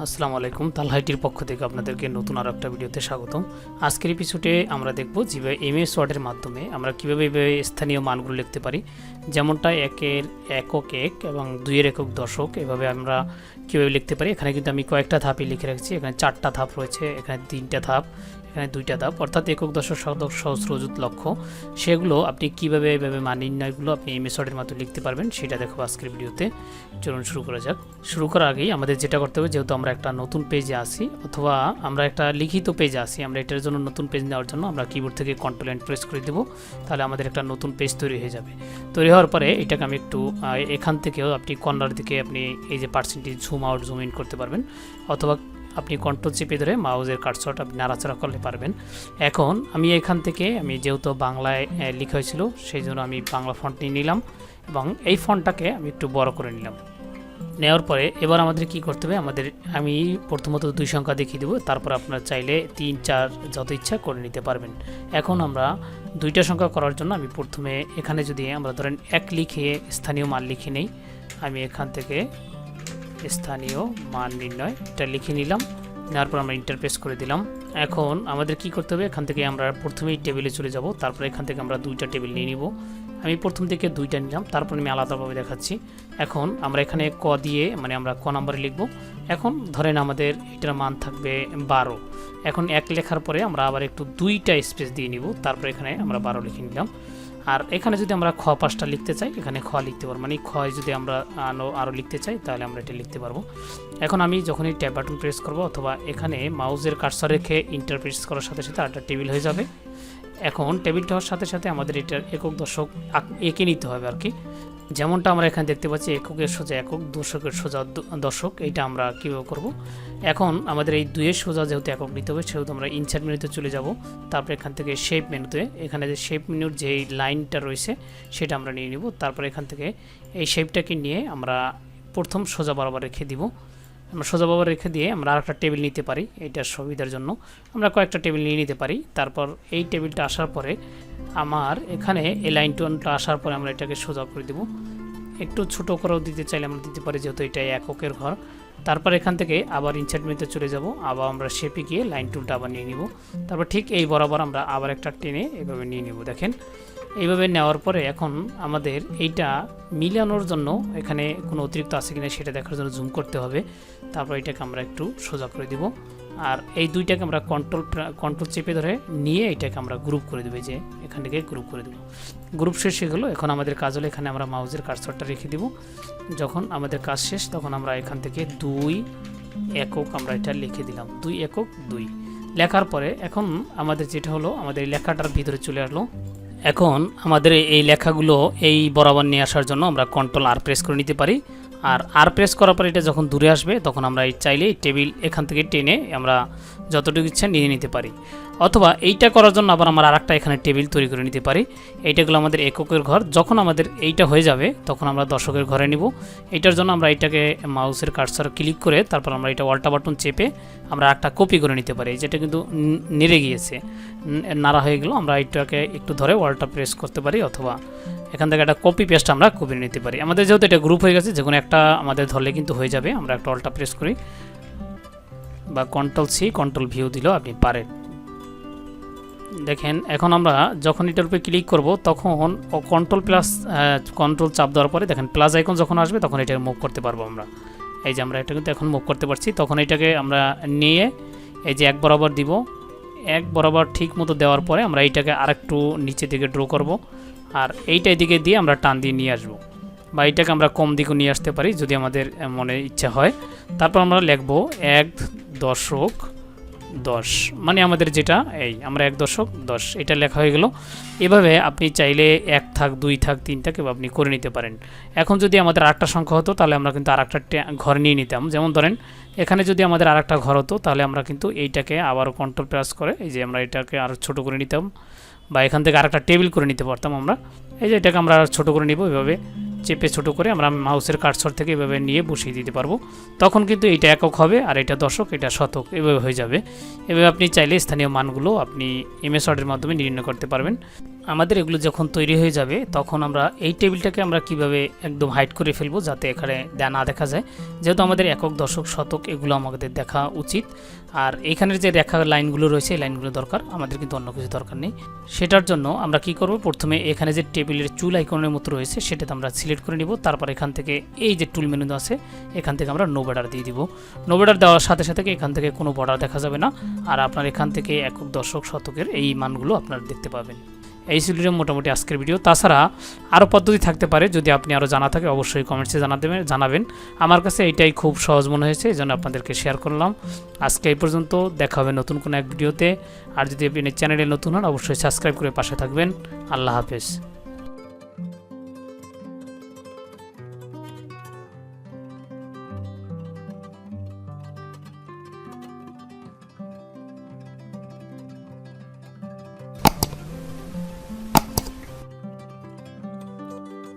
আসসালামু আলাইকুম। তালহা আইটির পক্ষ থেকে আপনাদেরকে নতুন আরো একটা ভিডিওতে স্বাগতম। আজকের এপিসোডে আমরা দেখব যেভাবে এমএস ওয়ার্ডের মাধ্যমে আমরা কীভাবে এভাবে স্থানীয় মানগুলো লিখতে পারি, যেমনটা একের একক এক এবং দুইয়ের একক দশক, এভাবে আমরা কীভাবে লিখতে পারি। এখানে কিন্তু আমি কয়েকটা ধাপই লিখে রাখছি। এখানে 4টা ধাপ রয়েছে, এখানে 3টা ধাপ, এখানে 2টা ধাপ, অর্থাৎ একক দশক শতক সহস্র অযুত লক্ষ। সেগুলো আপনি কীভাবে এভাবে মান নির্ণয়গুলো আপনি এমএস ওয়ার্ডের মাধ্যমে লিখতে পারবেন সেটা দেখো আজকের ভিডিওতে। চলুন শুরু করা যাক। শুরু করার আগেই আমাদের যেটা করতে হবে, যেহেতু আমরা একটা নতুন পেজে আসি অথবা আমরা একটা লিখিত পেজে আসি, আমরা এটার জন্য নতুন পেজ নেওয়ার জন্য আমরা কিবোর্ড থেকে কন্ট্রোল এন্ড প্রেস করে দেবো। তাহলে আমাদের একটা নতুন পেজ তৈরি হয়ে যাবে। তৈরি হওয়ার পরে এটাকে আমি একটু এখান থেকেও আপনি কর্নার দিকে আপনি এই যে percentage zoom out zoom in করতে পারবেন, অথবা আপনি কন্ট্রোল চেপে ধরে মাউসের কার্সরটা আপনি নাড়াচাড়া করলে পারবেন। এখন আমি এখান থেকে আমি যেহেতু বাংলায় লেখা হয়েছিল সেই জন্য আমি বাংলা ফন্ট নিয়ে নিলাম এবং এই ফন্টটাকে আমি একটু বড় করে নিলাম। নেওয়ার পরে এবার আমাদের কি করতে হবে, আমি প্রথমত 2 সংখ্যা দেখিয়ে দেবো, তারপর আপনারা চাইলে 3, 4 যত ইচ্ছা করে নিতে পারবেন। এখন আমরা 2টা সংখ্যা করার জন্য আমি প্রথমে এখানে যদি আমরা ধরেন 1 লিখে স্থানীয় মান লিখে নেই, আমি এখান থেকে স্থানীয় মান নির্ণয় এটা লিখে নিলাম। নেওয়ার পর আমরা ইন্টারপ্রেস করে দিলাম। এখন আমাদের কি করতে হবে, এখান থেকে আমরা প্রথমেই টেবিলে চলে যাব, তারপর এখান থেকে আমরা 2টা টেবিল নিয়ে নিব। আমি প্রথম থেকে 2টা নিলাম, তারপর আমি আলাদাভাবে দেখাচ্ছি। এখন আমরা এখানে ক দিয়ে মানে আমরা ক নাম্বারে লিখব। এখন ধরেন আমাদের এটার মান থাকবে 12। এখন 1 লেখার পরে আমরা আবার একটু 2টা স্পেস দিয়ে নিব, তারপর এখানে আমরা 12 লিখে নিলাম। আর এখানে যদি আমরা খ 5টা লিখতে চাই, এখানে খ লিখতে পারবো, মানে খ যদি আমরা আরও লিখতে চাই তাহলে আমরা এটা লিখতে পারবো। এখন আমি যখনই ট্যাব বাটন প্রেস করব অথবা এখানে মাউসের কার্সর রেখে ইন্টারপ্রেস করার সাথে সাথে একটা টেবিল হয়ে যাবে। এখন টেবিলটা হওয়ার সাথে সাথে আমাদের এটার একক দশক এঁকে নিতে হবে আর কি। যেমনটা আমরা এখানে দেখতে পাচ্ছি এককের সোজা একক, দশকের সোজা দশক। এইটা আমরা কীভাবে করব, এখন আমাদের এই 2-এর সোজা যেহেতু একক নিতে হবে সেহেতু আমরা ইনসার্ট মেনুতে চলে যাব। তারপর এখান থেকে শেপ মেনুতে, এখানে যে শেপ মেনুর যে লাইনটা রয়েছে সেটা আমরা নিয়ে নিব। তারপর এখান থেকে এই শেপটাকে নিয়ে আমরা প্রথম সোজা বরাবর রেখে দিব। আমরা সোজা বরাবর রেখে দিয়ে আমরা আরেকটা টেবিল নিতে পারি, এইটার সুবিধার জন্য আমরা কয়েকটা টেবিল নিয়ে নিতে পারি। তারপর এই টেবিলটা আসার পরে আমার এখানে এই লাইন টোনটা আসার পরে আমরা এটাকে সোজা করে দেব। একটু ছোট করেও দিতে চাইলে আমরা দিতে পারি, যেহেতু এটা এককের ঘর। তারপর এখান থেকে আবার ইনসার্ট মেনুতে চলে যাব, আবার আমরা শেপে গিয়ে লাইন টুলটা আবার নিয়ে নিব। তারপর ঠিক এই বরাবর আমরা আবার একটা টেনে এইভাবে নিয়ে নিব। দেখেন এইভাবে নেওয়ার পরে এখন আমাদের এইটা মিলানোর জন্য এখানে কোনো অতিরিক্ত আছে কিনা সেটা দেখার জন্য জুম করতে হবে। তারপর এটাকে আমরা একটু সোজা করে দিব। আর এই 2টাকে আমরা কন্ট্রোল চেপে ধরে নিয়ে এটাকে আমরা গ্রুপ করে দেবো, যে এখান থেকে গ্রুপ করে দেবো। গ্রুপ শেষ হয়ে গেলো। এখন আমাদের কাজ হলো এখানে আমরা মাউসের কার্সরটা রেখে দিব। যখন আমাদের কাজ শেষ তখন আমরা এখান থেকে 2 একক আমরা এটা লিখে দিলাম, 2 একক 2 লেখার পরে এখন আমাদের যেটা হলো আমাদের লেখাটার ভিতরে চলে আসলো। এখন আমাদের এই লেখাগুলো এই বরাবর নিয়ে আসার জন্য আমরা কন্ট্রোল আর প্রেস করে নিতে পারি। আর আর প্রেস করার পর এটা যখন দূরে আসবে তখন আমরা চাইলে টেবিল এখান থেকে টেনে আমরা যতটুকু ইচ্ছা নিয়ে নিতে পারি, অথবা এইটা করার জন্য আবার আমরা আরেকটা এখানে টেবিল তৈরি করে নিতে পারি। এইটাগুলো আমাদের এককের ঘর। যখন আমাদের এইটা হয়ে যাবে তখন আমরা দশকের ঘরে নিব। এইটার জন্য আমরা এইটাকে মাউসের কার্সর ক্লিক করে তারপর আমরা এটা অল্টা বাটন চেপে আমরা একটা কপি করে নিতে পারি। যেটা কিন্তু নেড়ে গিয়েছে, নাড়া হয়ে গেল, আমরা এইটাকে একটু ধরে অল্টা প্রেস করতে পারি, অথবা এখান থেকে একটা কপি পেস্ট আমরা কপি নিতে পারি। আমাদের যেহেতু এটা গ্রুপ হয়ে গেছে, যে কোনো একটা আমাদের ধরলে কিন্তু হয়ে যাবে। আমরা একটা অল্টা প্রেস করি বা কন্ট্রোল সি কন্ট্রোল ভিউ দিলেও আপনি পারেন। দেখেন এখন আমরা যখন এটার উপরে ক্লিক করব তখন কন্ট্রোল চাপ দেওয়ার পরে দেখেন প্লাস আইকন যখন আসবে তখন এটাকে মুভ করতে পারবো আমরা। এই যে আমরা এটা কিন্তু এখন মুভ করতে পারছি। তখন এটাকে আমরা নিয়ে এই যে 1 বরাবর দিব, 1 বরাবর ঠিক মতো দেওয়ার পরে আমরা এইটাকে আরেকটু নিচে দিকে ড্র করব, আর এইটা এদিকে দিয়ে আমরা টান দিয়ে নিয়ে আসবো, বা এইটাকে আমরা কম দিকে নিয়ে আসতে পারি যদি আমাদের মনে ইচ্ছা হয়। তারপর আমরা লিখব 1 দশক 10, মানে আমাদের যেটা এই আমরা 1 দশক 10 এটা লেখা হয়ে গেল। এভাবে আপনি চাইলে 1 থাক 2 থাক 3 থাক আপনি করে নিতে পারেন। এখন যদি আমাদের আরেকটা সংখ্যা হতো তাহলে আমরা কিন্তু আরেকটা ঘর নিয়ে নিতাম। যেমন ধরেন এখানে যদি আমাদের আরেকটা ঘর হতো তাহলে আমরা কিন্তু এইটাকে আবারও কন্ট্রোল প্রেস করে এই যে আমরা এটাকে আরও ছোটো করে নিতাম, বা এখান থেকে আরেকটা টেবিল করে নিতে পারতাম আমরা। এই যে এটাকে আমরা ছোটো করে নিব, এভাবে চেপে ছোটো করে আমরা মাউসের কার্সর থেকে এভাবে নিয়ে বসিয়ে দিতে পারবো। তখন কিন্তু এইটা একক হবে আর এটা দশক এটা শতক, এভাবে হয়ে যাবে। এভাবে আপনি চাইলে স্থানীয় মানগুলো আপনি এমএস ওয়ার্ডের মাধ্যমে নির্ণয় করতে পারবেন। আমাদের এগুলো যখন তৈরি হয়ে যাবে তখন আমরা এই টেবিলটাকে আমরা কিভাবে একদম হাইড করে ফেলবো যাতে এখানে না দেখা যায়, যেহেতু আমাদের একক দশক শতক এগুলো আমাদের দেখা উচিত। আর এখানের যে রেখা লাইনগুলো রয়েছে এই লাইনগুলো দরকার, আমাদের কিন্তু অন্য কিছু দরকার নেই। সেটার জন্য আমরা কি করব, প্রথমে এখানে যে টেবিলের চুল আইকনের মতো রয়েছে সেটাতে আমরা সিলেক্ট করে নিব। তারপর এখান থেকে এই যে টুল মেনু আছে এখান থেকে আমরা নো বর্ডার দিয়ে দিব। নো বর্ডার দেওয়ার সাথে সাথে এখান থেকে কোনো বর্ডার দেখা যাবে না, আর আপনার এখান থেকে একক দশক শতকের এই মানগুলো আপনারা দেখতে পাবেন। এই ছিল মোটামুটি আজকের ভিডিও। তাছাড়া আরও পদ্ধতি থাকতে পারে, যদি আপনি আরও জানা থাকে অবশ্যই কমেন্টসে জানাবেন। আমার কাছে এইটাই খুব সহজ মনে হয়েছে, এই জন্য আপনাদেরকে শেয়ার করলাম। আজকে এই পর্যন্ত, দেখা হবে নতুন কোনো এক ভিডিওতে। আর যদি আপনি চ্যানেলে নতুন হন অবশ্যই সাবস্ক্রাইব করে পাশে থাকবেন। আল্লাহ হাফেজ।